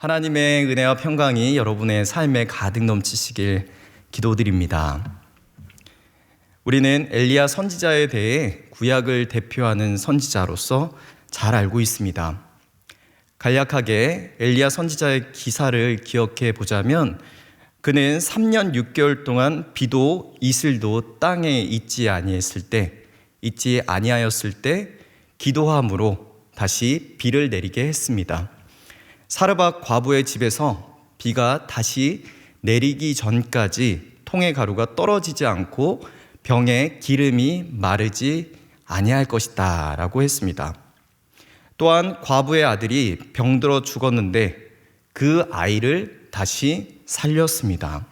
하나님의 은혜와 평강이 여러분의 삶에 가득 넘치시길 기도드립니다. 우리는 엘리야 선지자에 대해 구약을 대표하는 선지자로서 잘 알고 있습니다. 간략하게 엘리야 선지자의 기사를 기억해 보자면 그는 3년 6개월 동안 비도 이슬도 땅에 있지 아니하였을 때 기도함으로 다시 비를 내리게 했습니다. 사르밧 과부의 집에서 비가 다시 내리기 전까지 통의 가루가 떨어지지 않고 병에 기름이 마르지 아니할 것이다 라고 했습니다. 또한 과부의 아들이 병들어 죽었는데 그 아이를 다시 살렸습니다.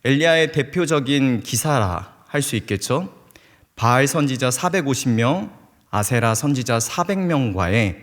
엘리야의 대표적인 기사라 할 수 있겠죠. 바알 선지자 450명, 아세라 선지자 400명과의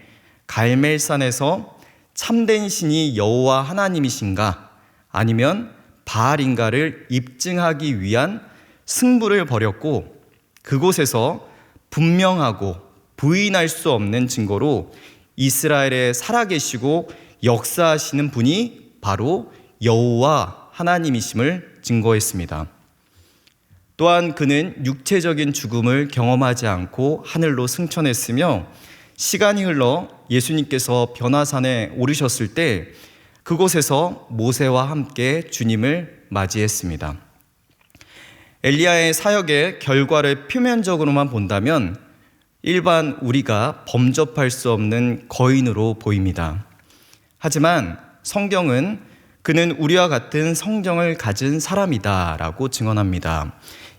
갈멜산에서 참된 신이 여호와 하나님이신가 아니면 바알인가를 입증하기 위한 승부를 벌였고, 그곳에서 분명하고 부인할 수 없는 증거로 이스라엘에 살아계시고 역사하시는 분이 바로 여호와 하나님이심을 증거했습니다. 또한 그는 육체적인 죽음을 경험하지 않고 하늘로 승천했으며, 시간이 흘러 예수님께서 변화산에 오르셨을 때 그곳에서 모세와 함께 주님을 맞이했습니다. 엘리야의 사역의 결과를 표면적으로만 본다면 일반 우리가 범접할 수 없는 거인으로 보입니다. 하지만 성경은 그는 우리와 같은 성정을 가진 사람이다 라고 증언합니다.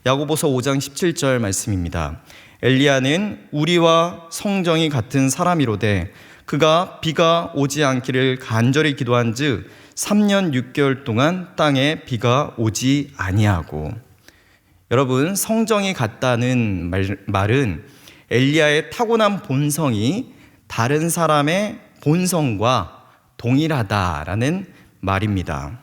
야고보서 5장 17절 말씀입니다. 엘리야는 우리와 성정이 같은 사람이로되 그가 비가 오지 않기를 간절히 기도한 즉 3년 6개월 동안 땅에 비가 오지 아니하고. 여러분, 성정이 같다는 말은 엘리야의 타고난 본성이 다른 사람의 본성과 동일하다라는 말입니다.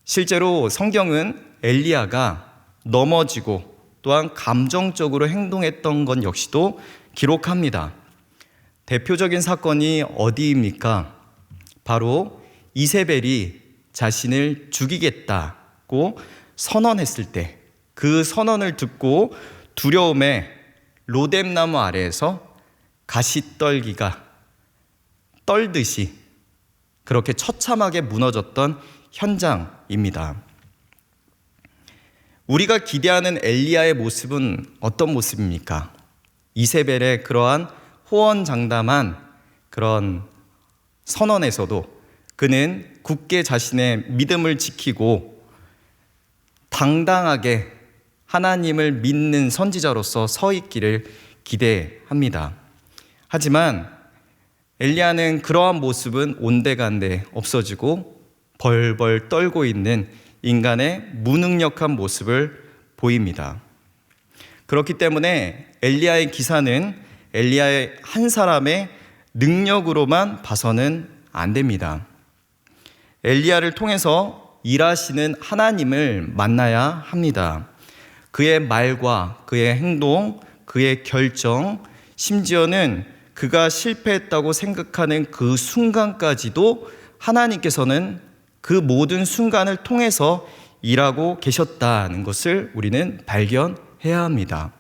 실제로 성경은 엘리야가 넘어지고 또한 감정적으로 행동했던 것 역시도 기록합니다. 대표적인 사건이 어디입니까? 바로 이세벨이 자신을 죽이겠다고 선언했을 때 그 선언을 듣고 두려움에 로뎀나무 아래에서 가시떨기가 떨듯이 그렇게 처참하게 무너졌던 현장입니다. 우리가 기대하는 엘리야의 모습은 어떤 모습입니까? 이세벨의 그러한 호언장담한 그런 선언에서도 그는 굳게 자신의 믿음을 지키고 당당하게 하나님을 믿는 선지자로서 서 있기를 기대합니다. 하지만 엘리야는 그러한 모습은 온데간데 없어지고 벌벌 떨고 있는 인간의 무능력한 모습을 보입니다. 그렇기 때문에 엘리야의 기사는 엘리야의 한 사람의 능력으로만 봐서는 안 됩니다. 엘리야를 통해서 일하시는 하나님을 만나야 합니다. 그의 말과 그의 행동, 그의 결정, 심지어는 그가 실패했다고 생각하는 그 순간까지도 하나님께서는 그 모든 순간을 통해서 일하고 계셨다는 것을 우리는 발견해야 합니다.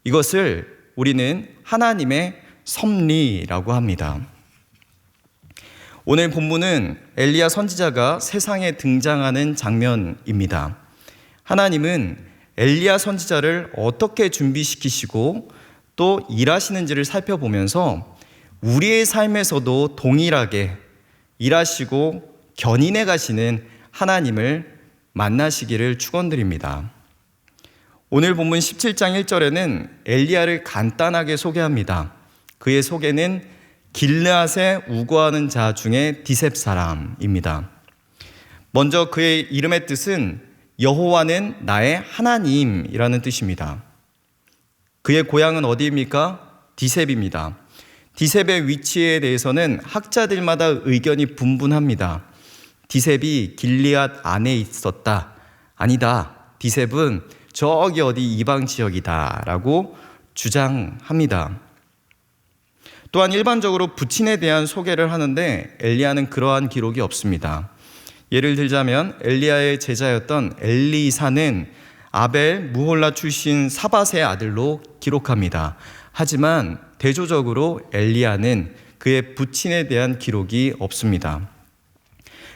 이것을 우리는 하나님의 섭리라고 합니다. 오늘 본문은 엘리야 선지자가 세상에 등장하는 장면입니다. 하나님은 엘리야 선지자를 어떻게 준비시키시고 또 일하시는지를 살펴보면서 우리의 삶에서도 동일하게 일하시고 견인해 가시는 하나님을 만나시기를 축원드립니다. 오늘 본문 17장 1절에는 엘리야를 간단하게 소개합니다. 그의 소개는 길르앗에 우거하는 자 중에 디셉 사람입니다. 먼저 그의 이름의 뜻은 여호와는 나의 하나님이라는 뜻입니다. 그의 고향은 어디입니까? 디셉입니다. 디셉의 위치에 대해서는 학자들마다 의견이 분분합니다. 디셉이 길르앗 안에 있었다. 아니다. 디셉은 저기 어디 이방 지역이다 라고 주장합니다. 또한 일반적으로 부친에 대한 소개를 하는데 엘리야는 그러한 기록이 없습니다. 예를 들자면 엘리야의 제자였던 엘리사는 아벨 무홀라 출신 사밧의 아들로 기록합니다. 하지만 대조적으로 엘리야는 그의 부친에 대한 기록이 없습니다.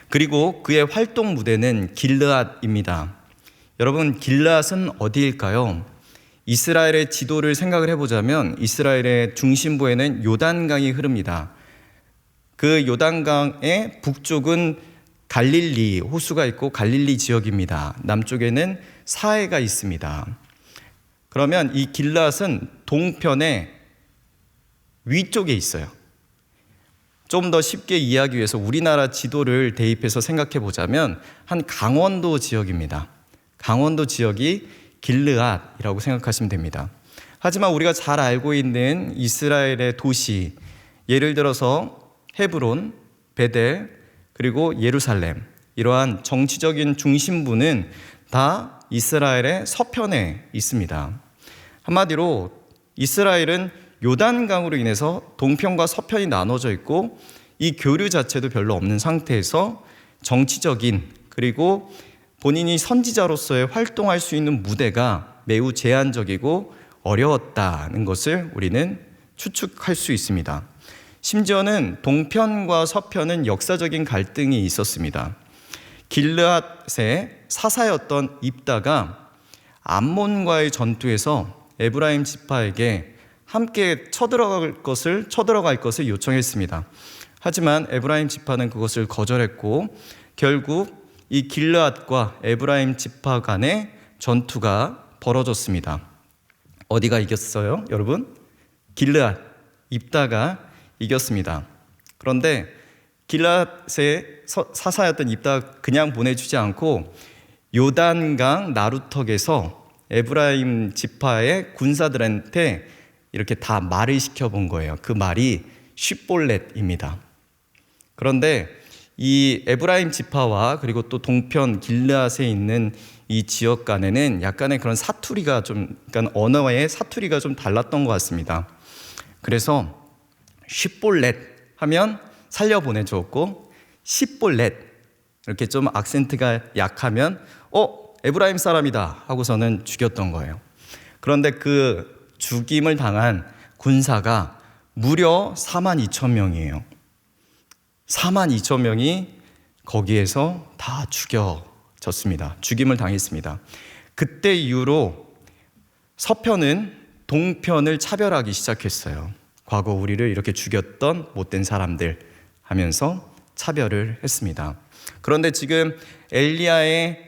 그리고 그의 활동 무대는 길르앗입니다. 여러분, 길르앗은 어디일까요? 이스라엘의 지도를 생각을 해보자면 이스라엘의 중심부에는 요단강이 흐릅니다. 그 요단강의 북쪽은 갈릴리 호수가 있고 갈릴리 지역입니다. 남쪽에는 사해가 있습니다. 그러면 이 길르앗은 동편의 위쪽에 있어요. 좀 더 쉽게 이해하기 위해서 우리나라 지도를 대입해서 생각해 보자면 한 강원도 지역입니다. 강원도 지역이 길르앗이라고 생각하시면 됩니다. 하지만 우리가 잘 알고 있는 이스라엘의 도시, 예를 들어서 헤브론, 베델, 그리고 예루살렘, 이러한 정치적인 중심부는 다 이스라엘의 서편에 있습니다. 한마디로 이스라엘은 요단강으로 인해서 동편과 서편이 나눠져 있고 이 교류 자체도 별로 없는 상태에서 정치적인 그리고 본인이 선지자로서의 활동할 수 있는 무대가 매우 제한적이고 어려웠다는 것을 우리는 추측할 수 있습니다. 심지어는 동편과 서편은 역사적인 갈등이 있었습니다. 길르앗의 사사였던 입다가 암몬과의 전투에서 에브라임 지파에게 함께 쳐들어갈 것을 요청했습니다. 하지만 에브라임 지파는 그것을 거절했고 결국 이 길르앗과 에브라임 지파 간의 전투가 벌어졌습니다. 어디가 이겼어요, 여러분? 길르앗, 입다가 이겼습니다. 그런데 길르앗의 사사였던 입다가 그냥 보내주지 않고 요단강 나루턱에서 에브라임 지파의 군사들한테 이렇게 다 말을 시켜본 거예요. 그 말이 쉽볼렛입니다. 그런데 이 에브라임 지파와 그리고 또 동편 길르앗에 있는 이 지역 간에는 약간의 그런 사투리가 좀, 그러니까 언어의 사투리가 좀 달랐던 것 같습니다. 그래서 쉽볼렛 하면 살려보내주었고 십볼렛 이렇게 좀 악센트가 약하면 에브라임 사람이다 하고서는 죽였던 거예요. 그런데 그 죽임을 당한 군사가 무려 42,000명이에요. 42,000명이 거기에서 다 죽여졌습니다. 죽임을 당했습니다. 그때 이후로 서편은 동편을 차별하기 시작했어요. 과거 우리를 이렇게 죽였던 못된 사람들 하면서 차별을 했습니다. 그런데 지금 엘리야가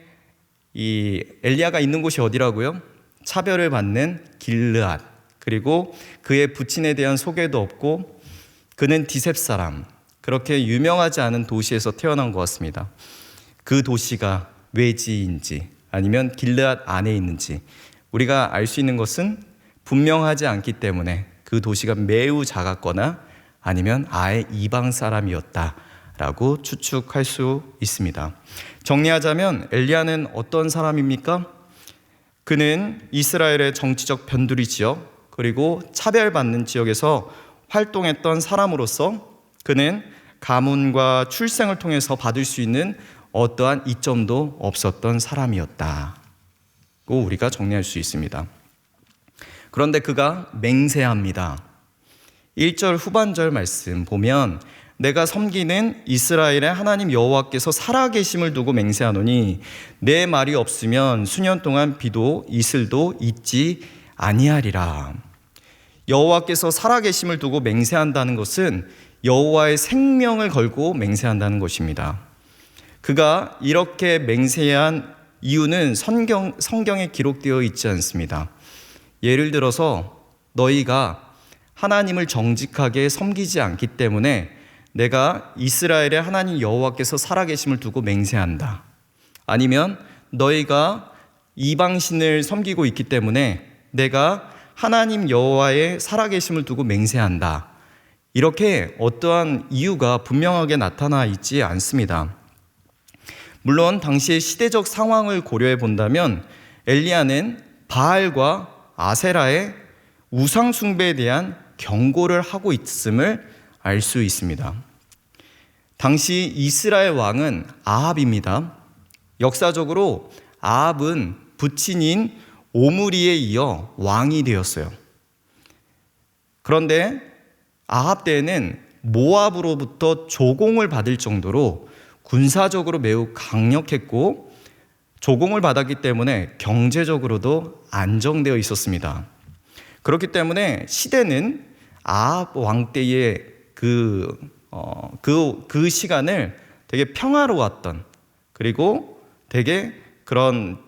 있는 곳이 어디라고요? 차별을 받는 길르앗, 그리고 그의 부친에 대한 소개도 없고 그는 디셉 사람, 그렇게 유명하지 않은 도시에서 태어난 것 같습니다. 그 도시가 외지인지 아니면 길르앗 안에 있는지 우리가 알 수 있는 것은 분명하지 않기 때문에 그 도시가 매우 작았거나 아니면 아예 이방 사람이었다라고 추측할 수 있습니다. 정리하자면 엘리야는 어떤 사람입니까? 그는 이스라엘의 정치적 변두리지역 그리고 차별받는 지역에서 활동했던 사람으로서 그는 가문과 출생을 통해서 받을 수 있는 어떠한 이점도 없었던 사람이었다고 우리가 정리할 수 있습니다. 그런데 그가 맹세합니다. 1절 후반절 말씀 보면 내가 섬기는 이스라엘의 하나님 여호와께서 살아계심을 두고 맹세하노니 내 말이 없으면 수년 동안 비도 이슬도 있지 아니하리라. 여호와께서 살아계심을 두고 맹세한다는 것은 여호와의 생명을 걸고 맹세한다는 것입니다. 그가 이렇게 맹세한 이유는 성경에 기록되어 있지 않습니다. 예를 들어서 너희가 하나님을 정직하게 섬기지 않기 때문에 내가 이스라엘의 하나님 여호와께서 살아계심을 두고 맹세한다. 아니면 너희가 이방신을 섬기고 있기 때문에 내가 하나님 여호와의 살아계심을 두고 맹세한다. 이렇게 어떠한 이유가 분명하게 나타나 있지 않습니다. 물론 당시의 시대적 상황을 고려해 본다면 엘리야는 바알과 아세라의 우상 숭배에 대한 경고를 하고 있음을 알 수 있습니다. 당시 이스라엘 왕은 아합입니다. 역사적으로 아합은 부친인 오므리에 이어 왕이 되었어요. 그런데 아합 때에는 모압으로부터 조공을 받을 정도로 군사적으로 매우 강력했고 조공을 받았기 때문에 경제적으로도 안정되어 있었습니다. 그렇기 때문에 시대는 아합 왕 때의 그 시간을 되게 평화로웠던, 그리고 되게 그런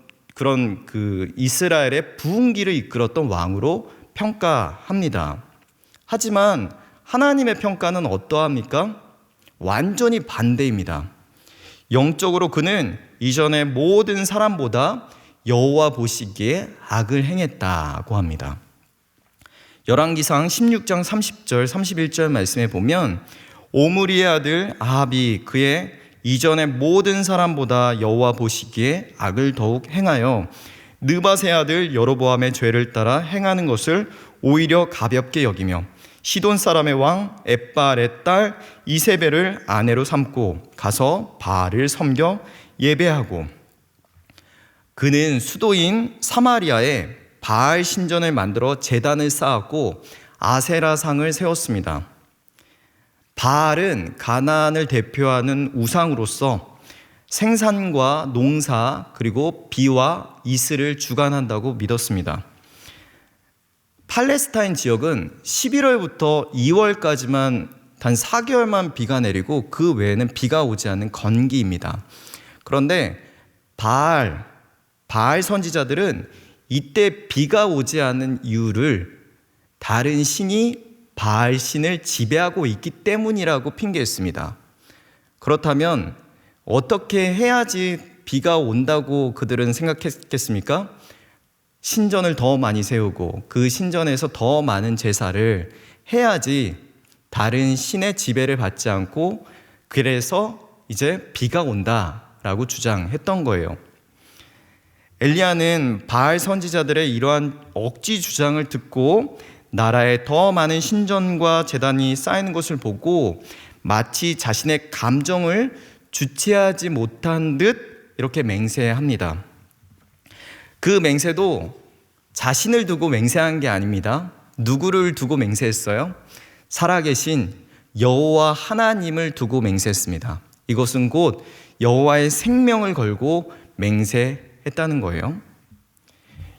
그 이스라엘의 부흥기를 이끌었던 왕으로 평가합니다. 하지만 하나님의 평가는 어떠합니까? 완전히 반대입니다. 영적으로 그는 이전의 모든 사람보다 여호와 보시기에 악을 행했다고 합니다. 열왕기상 16장 30절 31절 말씀에 보면 오므리의 아들 아합이 그의 이전의 모든 사람보다 여호와 보시기에 악을 더욱 행하여 느밧의 아들 여로보암의 죄를 따라 행하는 것을 오히려 가볍게 여기며 시돈 사람의 왕 엣바알의 딸 이세벨을 아내로 삼고 가서 바알을 섬겨 예배하고 그는 수도인 사마리아에 바알 신전을 만들어 제단을 쌓았고 아세라상을 세웠습니다. 바알은 가나안을 대표하는 우상으로서 생산과 농사 그리고 비와 이슬을 주관한다고 믿었습니다. 팔레스타인 지역은 11월부터 2월까지만 단 4개월만 비가 내리고 그 외에는 비가 오지 않는 건기입니다. 그런데 바알 선지자들은 이때 비가 오지 않는 이유를 다른 신이 바알 신을 지배하고 있기 때문이라고 핑계했습니다. 그렇다면 어떻게 해야지 비가 온다고 그들은 생각했겠습니까? 신전을 더 많이 세우고 그 신전에서 더 많은 제사를 해야지 다른 신의 지배를 받지 않고, 그래서 이제 비가 온다라고 주장했던 거예요. 엘리야는 바알 선지자들의 이러한 억지 주장을 듣고 나라에 더 많은 신전과 제단이 쌓이는 것을 보고 마치 자신의 감정을 주체하지 못한 듯 이렇게 맹세합니다. 그 맹세도 자신을 두고 맹세한 게 아닙니다. 누구를 두고 맹세했어요? 살아계신 여호와 하나님을 두고 맹세했습니다. 이것은 곧 여호와의 생명을 걸고 맹세했다는 거예요.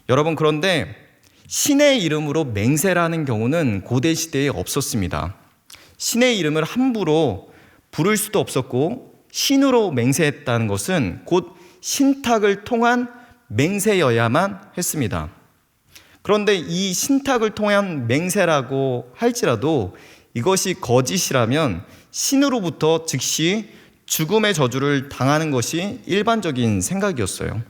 여러분, 그런데 신의 이름으로 맹세라는 경우는 고대 시대에 없었습니다. 신의 이름을 함부로 부를 수도 없었고, 신으로 맹세했다는 것은 곧 신탁을 통한 맹세여야만 했습니다. 그런데 이 신탁을 통한 맹세라고 할지라도 이것이 거짓이라면 신으로부터 즉시 죽음의 저주를 당하는 것이 일반적인 생각이었어요.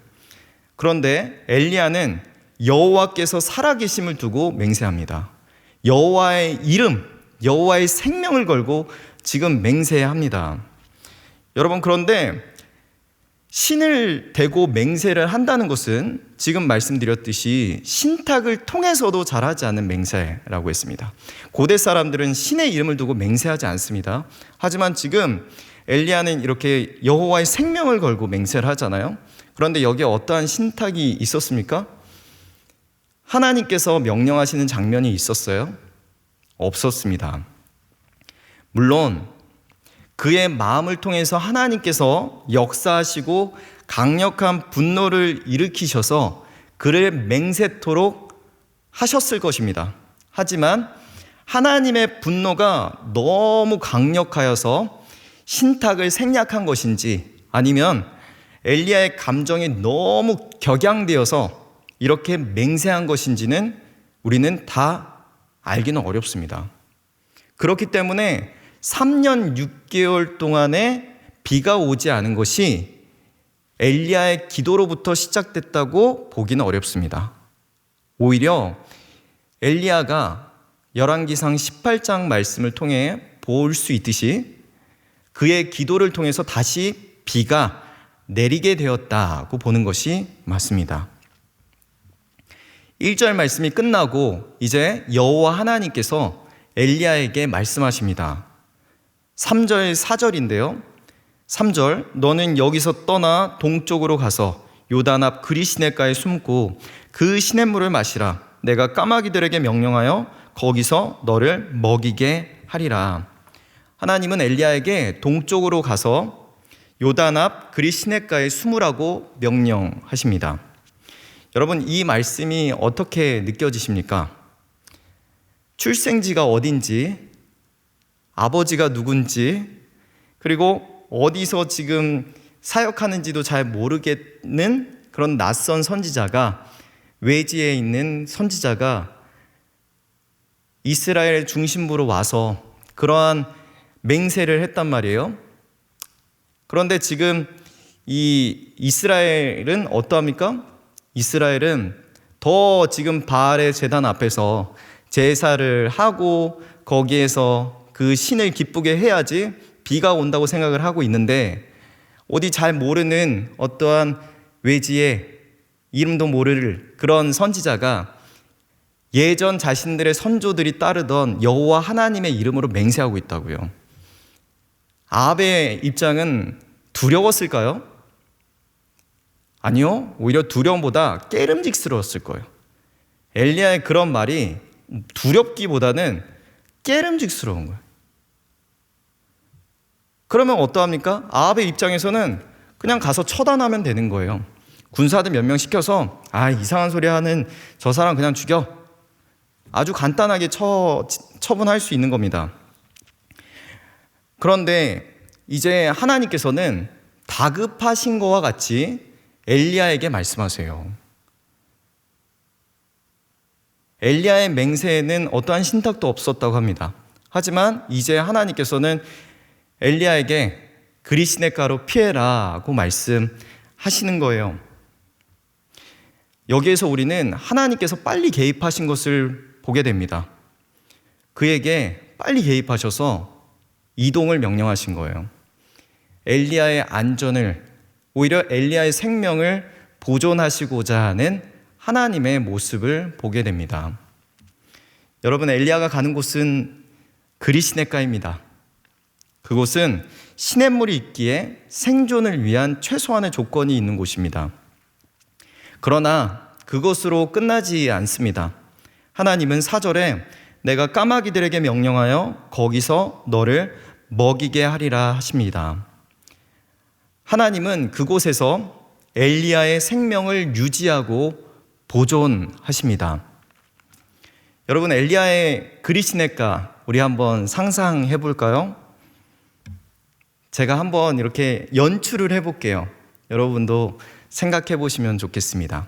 그런데 엘리야는 여호와께서 살아계심을 두고 맹세합니다. 여호와의 이름, 여호와의 생명을 걸고 지금 맹세합니다. 여러분, 그런데 신을 대고 맹세를 한다는 것은 지금 말씀드렸듯이 신탁을 통해서도 잘하지 않는 맹세라고 했습니다. 고대 사람들은 신의 이름을 두고 맹세하지 않습니다. 하지만 지금 엘리야는 이렇게 여호와의 생명을 걸고 맹세를 하잖아요. 그런데 여기에 어떠한 신탁이 있었습니까? 하나님께서 명령하시는 장면이 있었어요? 없었습니다. 물론 그의 마음을 통해서 하나님께서 역사하시고 강력한 분노를 일으키셔서 그를 맹세토록 하셨을 것입니다. 하지만 하나님의 분노가 너무 강력하여서 신탁을 생략한 것인지, 아니면 엘리야의 감정이 너무 격양되어서 이렇게 맹세한 것인지는 우리는 다 알기는 어렵습니다. 그렇기 때문에 3년 6개월 동안에 비가 오지 않은 것이 엘리야의 기도로부터 시작됐다고 보기는 어렵습니다. 오히려 엘리야가 열왕기상 18장 말씀을 통해 볼 수 있듯이 그의 기도를 통해서 다시 비가 내리게 되었다고 보는 것이 맞습니다. 1절 말씀이 끝나고 이제 여호와 하나님께서 엘리야에게 말씀하십니다. 3절, 4절인데요. 3절, 너는 여기서 떠나 동쪽으로 가서 요단 앞 그리 시냇가에 숨고 그 시냇물을 마시라. 내가 까마귀들에게 명령하여 거기서 너를 먹이게 하리라. 하나님은 엘리야에게 동쪽으로 가서 요단 앞 그리 시냇가에 숨으라고 명령하십니다. 여러분, 이 말씀이 어떻게 느껴지십니까? 출생지가 어딘지, 아버지가 누군지, 그리고 어디서 지금 사역하는지도 잘 모르겠는 그런 낯선 선지자가, 외지에 있는 선지자가 이스라엘 중심부로 와서 그러한 맹세를 했단 말이에요. 그런데 지금 이 이스라엘은 어떠합니까? 이스라엘은 더 지금 바알의 제단 앞에서 제사를 하고 거기에서 그 신을 기쁘게 해야지 비가 온다고 생각을 하고 있는데, 어디 잘 모르는 어떠한 외지에 이름도 모를 그런 선지자가 예전 자신들의 선조들이 따르던 여호와 하나님의 이름으로 맹세하고 있다고요. 아합의 입장은 두려웠을까요? 아니요, 오히려 두려움보다 깨름직스러웠을 거예요. 엘리야의 그런 말이 두렵기보다는 깨름직스러운 거예요. 그러면 어떠합니까? 아합의 입장에서는 그냥 가서 처단하면 되는 거예요. 군사들 몇 명 시켜서 이상한 소리 하는 저 사람 그냥 죽여. 아주 간단하게 처분할 수 있는 겁니다. 그런데 이제 하나님께서는 다급하신 것과 같이 엘리야에게 말씀하세요. 엘리야의 맹세에는 어떠한 신탁도 없었다고 합니다. 하지만 이제 하나님께서는 엘리야에게 그리 시냇가로 피해라고 말씀하시는 거예요. 여기에서 우리는 하나님께서 빨리 개입하신 것을 보게 됩니다. 그에게 빨리 개입하셔서 이동을 명령하신 거예요. 엘리야의 안전을, 오히려 엘리야의 생명을 보존하시고자 하는 하나님의 모습을 보게 됩니다. 여러분, 엘리야가 가는 곳은 그리 시냇가입니다. 그곳은 시냇물이 있기에 생존을 위한 최소한의 조건이 있는 곳입니다. 그러나 그것으로 끝나지 않습니다. 하나님은 4절에 내가 까마귀들에게 명령하여 거기서 너를 먹이게 하리라 하십니다. 하나님은 그곳에서 엘리야의 생명을 유지하고 보존하십니다. 여러분, 엘리야의 그리 시냇가 우리 한번 상상해 볼까요? 제가 한번 이렇게 연출을 해볼게요. 여러분도 생각해 보시면 좋겠습니다.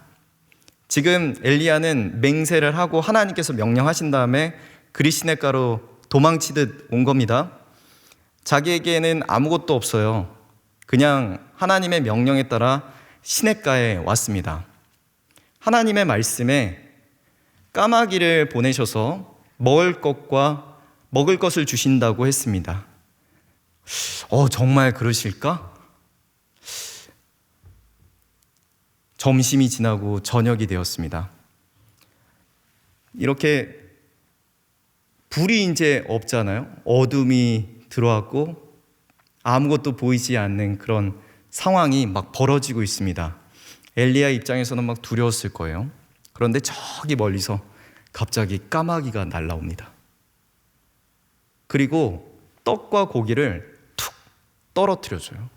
지금 엘리야는 맹세를 하고 하나님께서 명령하신 다음에 그리 시냇가로 도망치듯 온 겁니다. 자기에게는 아무것도 없어요. 그냥 하나님의 명령에 따라 시냇가에 왔습니다. 하나님의 말씀에 까마귀를 보내셔서 먹을 것을 주신다고 했습니다. 정말 그러실까? 점심이 지나고 저녁이 되었습니다. 이렇게 불이 이제 없잖아요. 어둠이 들어왔고 아무것도 보이지 않는 그런 상황이 막 벌어지고 있습니다. 엘리야 입장에서는 막 두려웠을 거예요. 그런데 저기 멀리서 갑자기 까마귀가 날아옵니다. 그리고 떡과 고기를 툭 떨어뜨려줘요.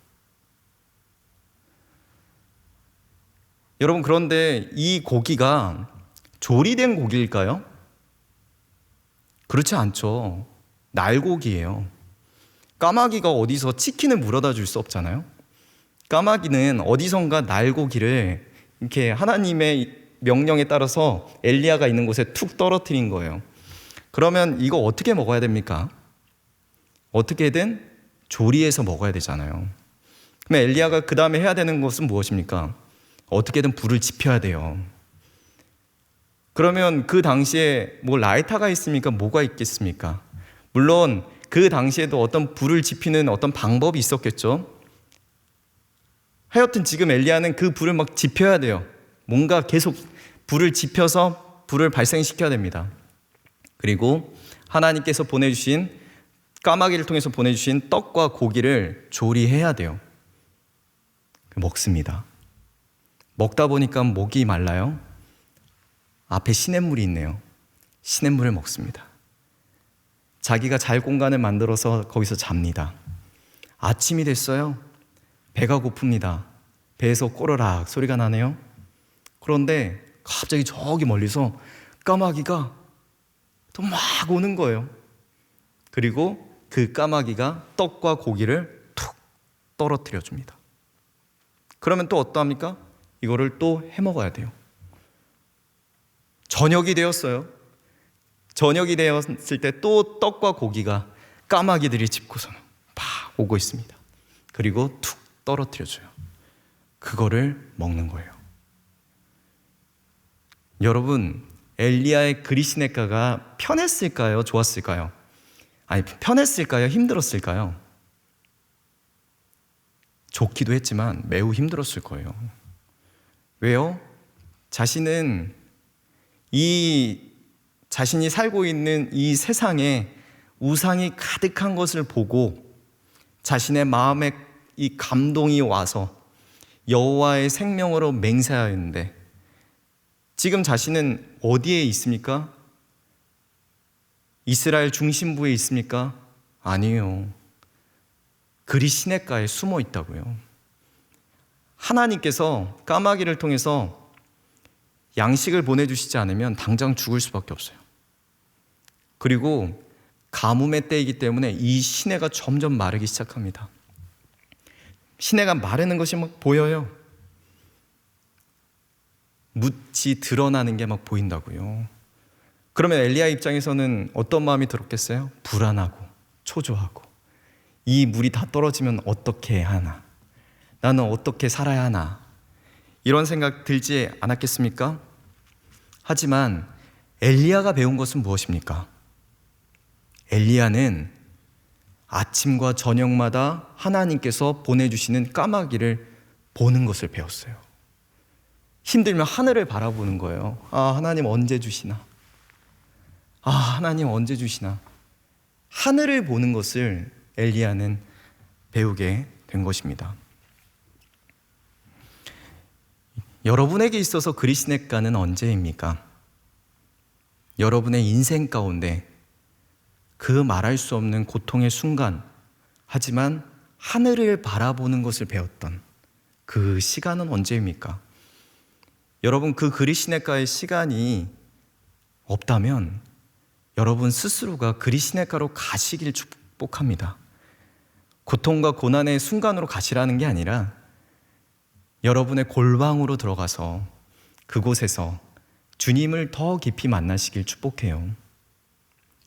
여러분, 그런데 이 고기가 조리된 고기일까요? 그렇지 않죠. 날고기예요. 까마귀가 어디서 치킨을 물어다 줄 수 없잖아요. 까마귀는 어디선가 날고기를 이렇게 하나님의 명령에 따라서 엘리야가 있는 곳에 툭 떨어뜨린 거예요. 그러면 이거 어떻게 먹어야 됩니까? 어떻게든 조리해서 먹어야 되잖아요. 그럼 엘리야가 그 다음에 해야 되는 것은 무엇입니까? 어떻게든 불을 지펴야 돼요. 그러면 그 당시에 뭐 라이터가 있습니까? 뭐가 있겠습니까? 물론 그 당시에도 어떤 불을 지피는 어떤 방법이 있었겠죠. 하여튼 지금 엘리야는 그 불을 막 지펴야 돼요. 뭔가 계속 불을 지펴서 불을 발생시켜야 됩니다. 그리고 하나님께서 보내주신 까마귀를 통해서 보내주신 떡과 고기를 조리해야 돼요. 먹습니다. 먹다 보니까 목이 말라요. 앞에 시냇물이 있네요. 시냇물을 먹습니다. 자기가 잘 공간을 만들어서 거기서 잡니다. 아침이 됐어요. 배가 고픕니다. 배에서 꼬르락 소리가 나네요. 그런데 갑자기 저기 멀리서 까마귀가 또 막 오는 거예요. 그리고 그 까마귀가 떡과 고기를 툭 떨어뜨려 줍니다. 그러면 또 어떠합니까? 이거를 또 해먹어야 돼요. 저녁이 되었어요. 저녁이 되었을 때 또 떡과 고기가 까마귀들이 짚고서 막 오고 있습니다. 그리고 툭 떨어뜨려줘요. 그거를 먹는 거예요. 여러분, 엘리야의 그리시네가가 편했을까요? 좋았을까요? 아니, 편했을까요? 힘들었을까요? 좋기도 했지만 매우 힘들었을 거예요. 왜요? 자신이 살고 있는 이 세상에 우상이 가득한 것을 보고 자신의 마음에 이 감동이 와서 여호와의 생명으로 맹세하였는데 지금 자신은 어디에 있습니까? 이스라엘 중심부에 있습니까? 아니에요. 그리시네가에 숨어 있다고요. 하나님께서 까마귀를 통해서 양식을 보내주시지 않으면 당장 죽을 수밖에 없어요. 그리고 가뭄의 때이기 때문에 이 시내가 점점 마르기 시작합니다. 시내가 마르는 것이 막 보여요. 묻이 드러나는 게 막 보인다고요. 그러면 엘리야 입장에서는 어떤 마음이 들었겠어요? 불안하고 초조하고 이 물이 다 떨어지면 어떻게 하나? 나는 어떻게 살아야 하나? 이런 생각 들지 않았겠습니까? 하지만 엘리야가 배운 것은 무엇입니까? 엘리야는 아침과 저녁마다 하나님께서 보내주시는 까마귀를 보는 것을 배웠어요. 힘들면 하늘을 바라보는 거예요. 아, 하나님 언제 주시나? 아, 하나님 언제 주시나? 하늘을 보는 것을 엘리야는 배우게 된 것입니다. 여러분에게 있어서 그리시네가는 언제입니까? 여러분의 인생 가운데 그 말할 수 없는 고통의 순간, 하지만 하늘을 바라보는 것을 배웠던 그 시간은 언제입니까? 여러분, 그 그리시네가의 시간이 없다면 여러분 스스로가 그리시네가로 가시길 축복합니다. 고통과 고난의 순간으로 가시라는 게 아니라 여러분의 골방으로 들어가서 그곳에서 주님을 더 깊이 만나시길 축복해요.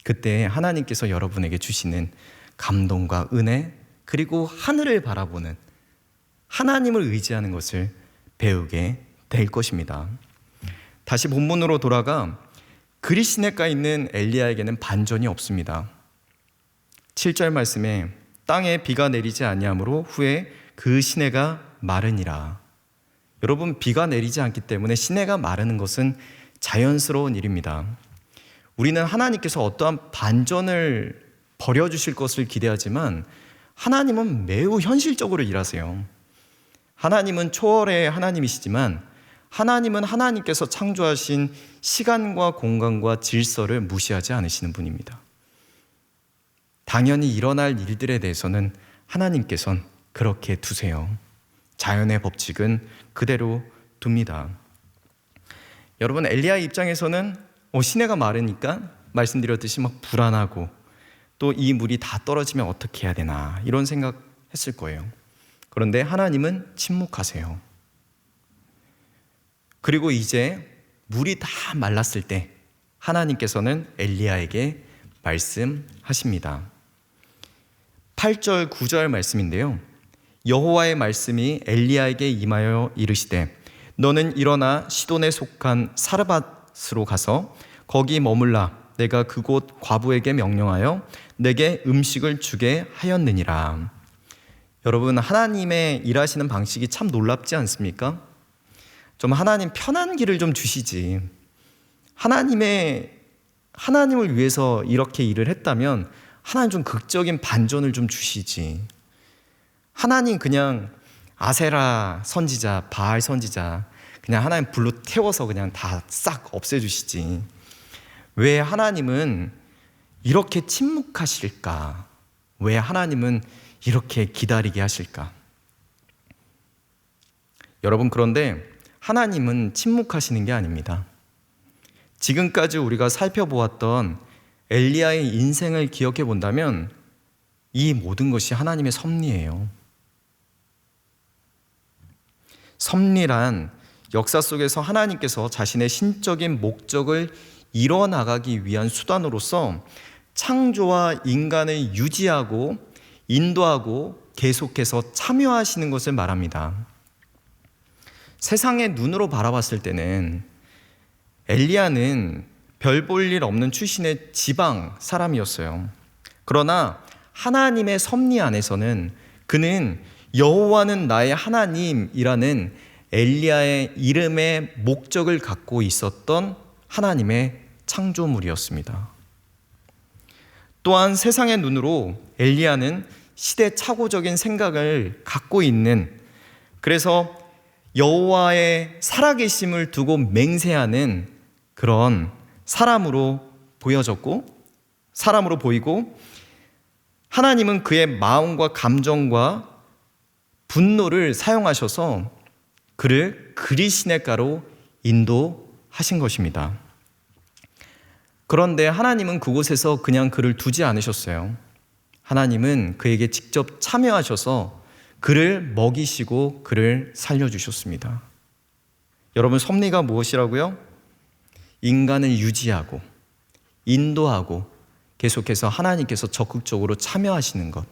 그때 하나님께서 여러분에게 주시는 감동과 은혜, 그리고 하늘을 바라보는 하나님을 의지하는 것을 배우게 될 것입니다. 다시 본문으로 돌아가 그리시네가에 있는 엘리야에게는 반전이 없습니다. 7절 말씀에 땅에 비가 내리지 아니하므로 후에 그 시내가 마르니라. 여러분, 비가 내리지 않기 때문에 시내가 마르는 것은 자연스러운 일입니다. 우리는 하나님께서 어떠한 반전을 벌여주실 것을 기대하지만 하나님은 매우 현실적으로 일하세요. 하나님은 초월의 하나님이시지만 하나님은 하나님께서 창조하신 시간과 공간과 질서를 무시하지 않으시는 분입니다. 당연히 일어날 일들에 대해서는 하나님께서는 그렇게 두세요. 자연의 법칙은 그대로 둡니다. 여러분, 엘리야의 입장에서는 시내가 마르니까 말씀드렸듯이 막 불안하고 또 이 물이 다 떨어지면 어떻게 해야 되나 이런 생각했을 거예요. 그런데 하나님은 침묵하세요. 그리고 이제 물이 다 말랐을 때 하나님께서는 엘리야에게 말씀하십니다. 8절 9절 말씀인데요, 여호와의 말씀이 엘리야에게 임하여 이르시되 너는 일어나 시돈에 속한 사르밧으로 가서 거기 머물라. 내가 그곳 과부에게 명령하여 내게 음식을 주게 하였느니라. 여러분, 하나님의 일하시는 방식이 참 놀랍지 않습니까? 좀 하나님 편한 길을 좀 주시지. 하나님을 위해서 이렇게 일을 했다면 하나님 좀 극적인 반전을 좀 주시지. 하나님 그냥 아세라 선지자, 바알 선지자 그냥 하나님 불로 태워서 그냥 다 싹 없애주시지. 왜 하나님은 이렇게 침묵하실까? 왜 하나님은 이렇게 기다리게 하실까? 여러분, 그런데 하나님은 침묵하시는 게 아닙니다. 지금까지 우리가 살펴보았던 엘리야의 인생을 기억해 본다면 이 모든 것이 하나님의 섭리예요. 섭리란 역사 속에서 하나님께서 자신의 신적인 목적을 이뤄나가기 위한 수단으로서 창조와 인간을 유지하고 인도하고 계속해서 참여하시는 것을 말합니다. 세상의 눈으로 바라봤을 때는 엘리야는 별 볼 일 없는 출신의 지방 사람이었어요. 그러나 하나님의 섭리 안에서는 그는 여호와는 나의 하나님이라는 엘리야의 이름의 목적을 갖고 있었던 하나님의 창조물이었습니다. 또한 세상의 눈으로 엘리야는 시대착오적인 생각을 갖고 있는, 그래서 여호와의 살아계심을 두고 맹세하는 그런 사람으로 보이고 하나님은 그의 마음과 감정과 분노를 사용하셔서 그를 그리 시냇가로 인도하신 것입니다. 그런데 하나님은 그곳에서 그냥 그를 두지 않으셨어요. 하나님은 그에게 직접 참여하셔서 그를 먹이시고 그를 살려주셨습니다. 여러분, 섭리가 무엇이라고요? 인간을 유지하고 인도하고 계속해서 하나님께서 적극적으로 참여하시는 것.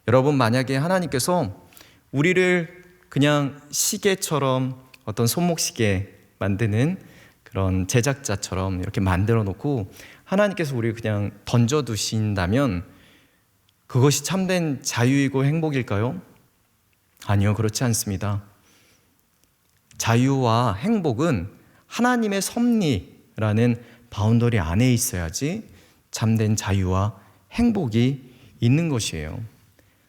여러분, 만약에 하나님께서 우리를 그냥 시계처럼 어떤 손목시계 만드는 그런 제작자처럼 이렇게 만들어 놓고 하나님께서 우리를 그냥 던져두신다면 그것이 참된 자유이고 행복일까요? 아니요, 그렇지 않습니다. 자유와 행복은 하나님의 섭리라는 바운더리 안에 있어야지 참된 자유와 행복이 있는 것이에요.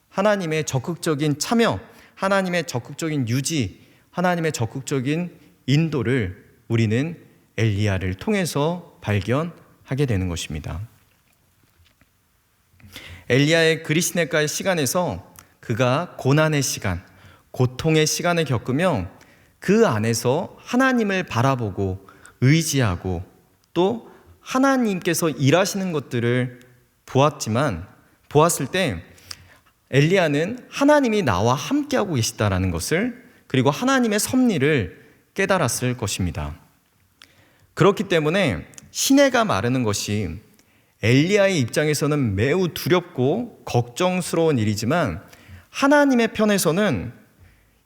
하나님의 적극적인 참여, 하나님의 적극적인 유지, 하나님의 적극적인 인도를 우리는 엘리야를 통해서 발견하게 되는 것입니다. 엘리야의 그리 시냇가의 시간에서 그가 고난의 시간, 고통의 시간을 겪으며 그 안에서 하나님을 바라보고 의지하고 또 하나님께서 일하시는 것들을 보았을 때 엘리야는 하나님이 나와 함께하고 계시다라는 것을, 그리고 하나님의 섭리를 깨달았을 것입니다. 그렇기 때문에 시내가 마르는 것이 엘리야의 입장에서는 매우 두렵고 걱정스러운 일이지만 하나님의 편에서는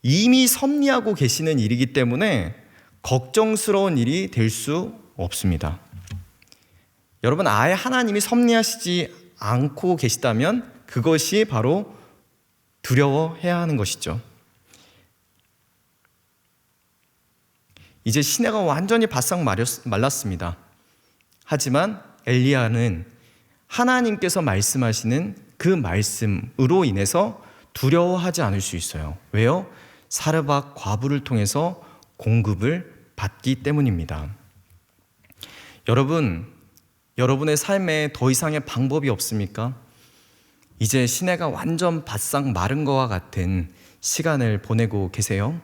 이미 섭리하고 계시는 일이기 때문에 걱정스러운 일이 될 수 없습니다. 여러분, 아예 하나님이 섭리하시지 않고 계시다면 그것이 바로 두려워해야 하는 것이죠. 이제 시내가 완전히 바싹 말랐습니다. 하지만 엘리야는 하나님께서 말씀하시는 그 말씀으로 인해서 두려워하지 않을 수 있어요. 왜요? 사르밧 과부를 통해서 공급을 받기 때문입니다. 여러분의 삶에 더 이상의 방법이 없습니까? 이제 시내가 완전 바싹 마른 것과 같은 시간을 보내고 계세요?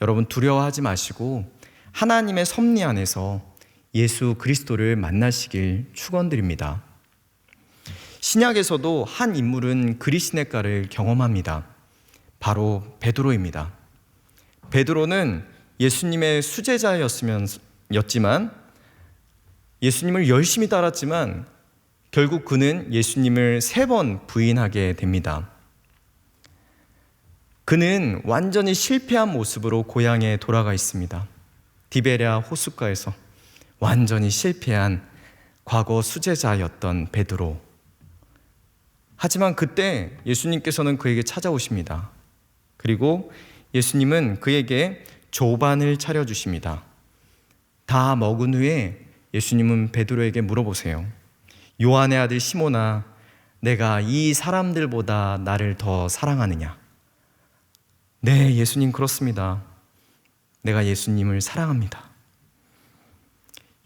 여러분, 두려워하지 마시고 하나님의 섭리 안에서 예수 그리스도를 만나시길 축원드립니다. 신약에서도 한 인물은 그리 시냇가를 경험합니다. 바로 베드로입니다. 베드로는 예수님의 수제자였지만 예수님을 열심히 따랐지만 결국 그는 예수님을 3번 부인하게 됩니다. 그는 완전히 실패한 모습으로 고향에 돌아가 있습니다. 디베랴 호숫가에서 완전히 실패한 과거 수제자였던 베드로. 하지만 그때 예수님께서는 그에게 찾아오십니다. 그리고 예수님은 그에게 조반을 차려주십니다. 다 먹은 후에 예수님은 베드로에게 물어보세요. 요한의 아들 시몬아, 내가 이 사람들보다 나를 더 사랑하느냐? 네, 예수님 그렇습니다. 내가 예수님을 사랑합니다.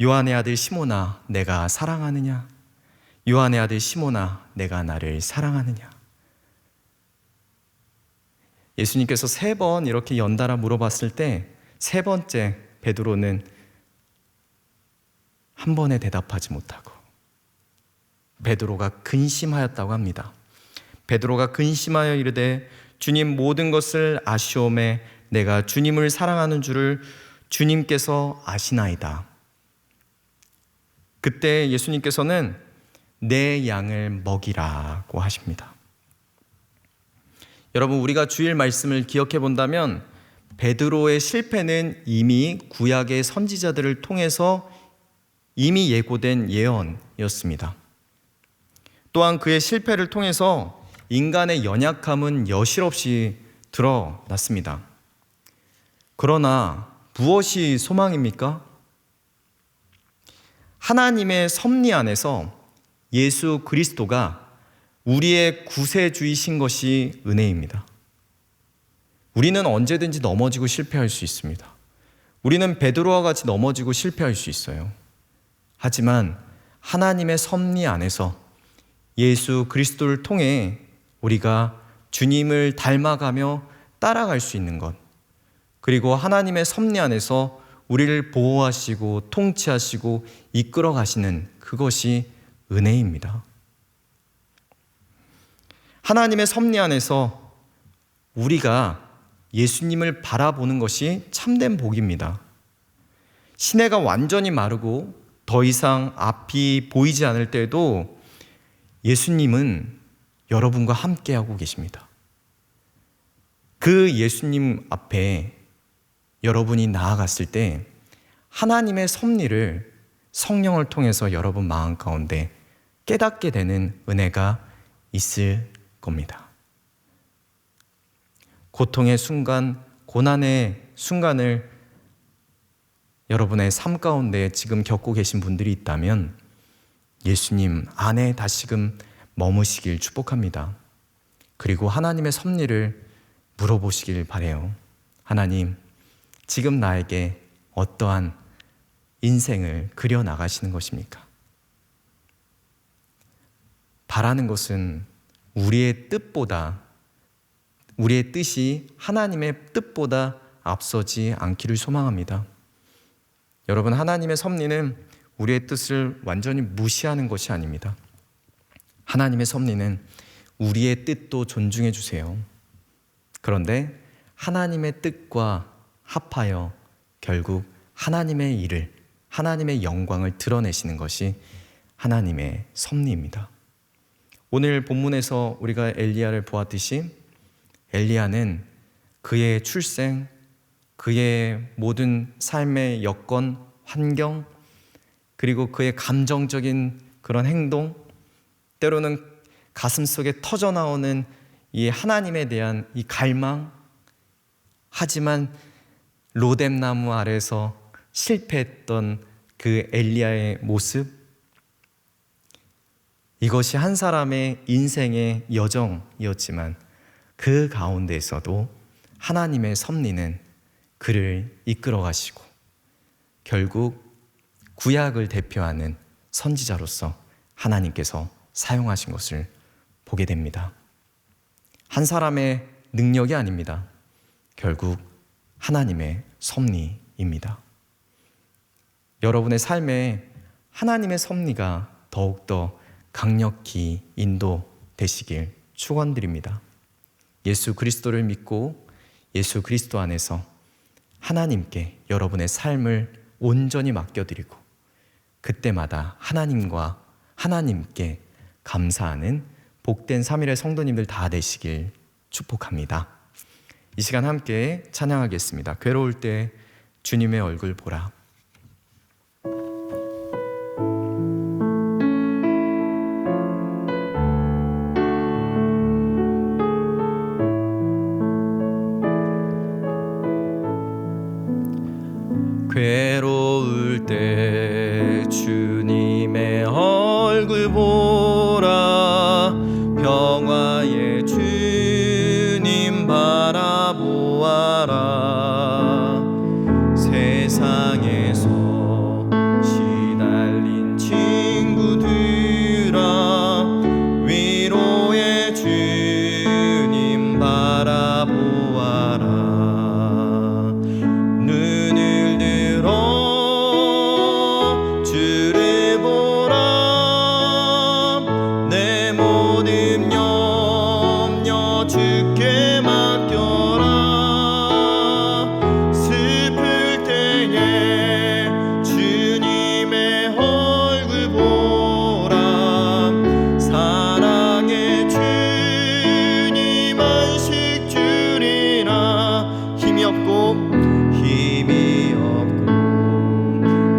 요한의 아들 시몬아, 내가 사랑하느냐? 요한의 아들 시몬아, 내가 나를 사랑하느냐? 예수님께서 3번 이렇게 연달아 물어봤을 때 3번째 베드로는 한 번에 대답하지 못하고 베드로가 근심하였다고 합니다. 베드로가 근심하여 이르되 주님, 모든 것을 아시오매 내가 주님을 사랑하는 줄을 주님께서 아시나이다. 그때 예수님께서는 내 양을 먹이라고 하십니다. 여러분, 우리가 주일 말씀을 기억해 본다면 베드로의 실패는 이미 구약의 선지자들을 통해서 이미 예고된 예언이었습니다. 또한 그의 실패를 통해서 인간의 연약함은 여실없이 드러났습니다. 그러나 무엇이 소망입니까? 하나님의 섭리 안에서 예수 그리스도가 우리의 구세주이신 것이 은혜입니다. 우리는 언제든지 넘어지고 실패할 수 있습니다. 우리는 베드로와 같이 넘어지고 실패할 수 있어요. 하지만 하나님의 섭리 안에서 예수 그리스도를 통해 우리가 주님을 닮아가며 따라갈 수 있는 것, 그리고 하나님의 섭리 안에서 우리를 보호하시고 통치하시고 이끌어 가시는 그것이 은혜입니다. 하나님의 섭리 안에서 우리가 예수님을 바라보는 것이 참된 복입니다. 시내가 완전히 마르고 더 이상 앞이 보이지 않을 때에도 예수님은 여러분과 함께하고 계십니다. 그 예수님 앞에 여러분이 나아갔을 때 하나님의 섭리를 성령을 통해서 여러분 마음 가운데 깨닫게 되는 은혜가 있을 겁니다. 고통의 순간, 고난의 순간을 여러분의 삶 가운데 지금 겪고 계신 분들이 있다면 예수님 안에 다시금 머무시길 축복합니다. 그리고 하나님의 섭리를 물어보시길 바라요. 하나님, 지금 나에게 어떠한 인생을 그려나가시는 것입니까? 바라는 것은 우리의 뜻보다, 우리의 뜻이 하나님의 뜻보다 앞서지 않기를 소망합니다. 여러분, 하나님의 섭리는 우리의 뜻을 완전히 무시하는 것이 아닙니다. 하나님의 섭리는 우리의 뜻도 존중해 주세요. 그런데 하나님의 뜻과 합하여 결국 하나님의 일을, 하나님의 영광을 드러내시는 것이 하나님의 섭리입니다. 오늘 본문에서 우리가 엘리야를 보았듯이 엘리야는 그의 출생, 그의 모든 삶의 여건, 환경, 그리고 그의 감정적인 그런 행동, 때로는 가슴속에 터져나오는 이 하나님에 대한 이 갈망, 하지만 로뎀나무 아래서 실패했던 그 엘리야의 모습, 이것이 한 사람의 인생의 여정이었지만 그 가운데에서도 하나님의 섭리는 그를 이끌어 가시고 결국 구약을 대표하는 선지자로서 하나님께서 사용하신 것을 보게 됩니다. 한 사람의 능력이 아닙니다. 결국 하나님의 섭리입니다. 여러분의 삶에 하나님의 섭리가 더욱더 강력히 인도되시길 축원드립니다. 예수 그리스도를 믿고 예수 그리스도 안에서 하나님께 여러분의 삶을 온전히 맡겨드리고 그때마다 하나님과 하나님께 감사하는 복된 3일의 성도님들 다 되시길 축복합니다. 이 시간 함께 찬양하겠습니다. 괴로울 때 주님의 얼굴 보라. 괴로울 때 주님의 얼굴 보라. 평화의 주님 바라보아라. 세상에서 시달린 친구들아, 위로의 주님 바라보아라. 눈을 들어 주를 보라. 내 모든 염려 주께 맡겨라. 슬플 때에 주님의 얼굴 보라. 사랑의 주님 안식 주리라. 힘이 없고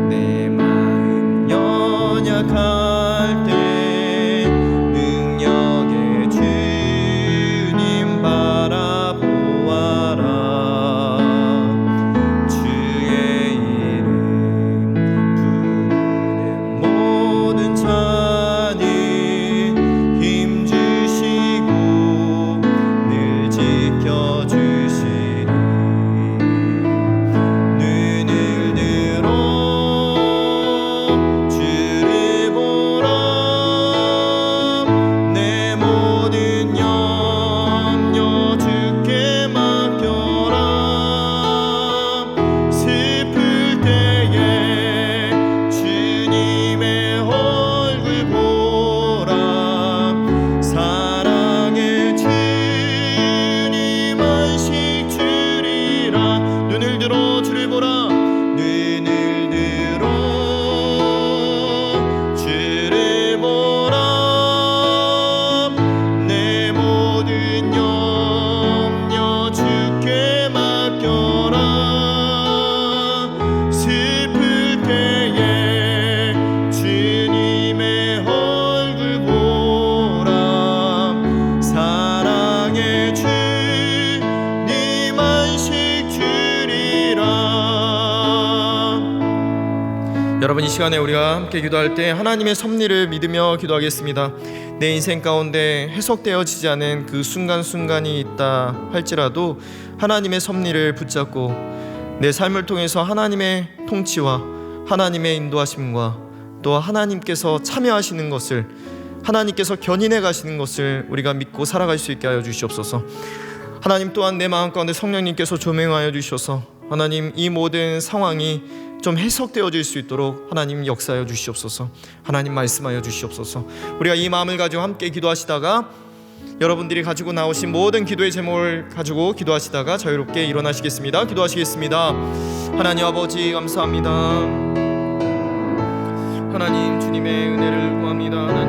내 마음 연약할 때 능력의 주님 바라보아라. 주의 이름 부르는 모든 자는 힘주시고 늘 지켜주시리. 눈을 들어 주를 보라. 내 모든 염려 주께 맡겨라. 슬플 때에 주님의 얼굴 보라. 사랑의 주님 안식 주리라. 눈을 들어 주를 보라. 눈을 들어 주를 보라. 내 모든 염려 주께 맡겨라. 슬플 때에 주님의 얼굴 보라. 사랑의 주님 안식 주리라. 여러분, 이 시간에 우리가 함께 기도할 때 하나님의 섭리를 믿으며 기도하겠습니다. 내 인생 가운데 해석되어지지 않은 그 순간순간이 있다 할지라도 하나님의 섭리를 붙잡고 내 삶을 통해서 하나님의 통치와 하나님의 인도하심과 또 하나님께서 참여하시는 것을, 하나님께서 견인해 가시는 것을 우리가 믿고 살아갈 수 있게 하여 주시옵소서. 하나님 또한 내 마음 가운데 성령님께서 조명하여 주셔서 하나님 이 모든 상황이 좀 해석되어질 수 있도록 하나님 역사하여 주시옵소서. 하나님 말씀하여 주시옵소서. 우리가 이 마음을 가지고 함께 기도하시다가 여러분들이 가지고 나오신 모든 기도의 제목을 가지고 기도하시다가 자유롭게 일어나시겠습니다. 기도하시겠습니다. 하나님 아버지 감사합니다. 하나님 주님의 은혜를 구합니다.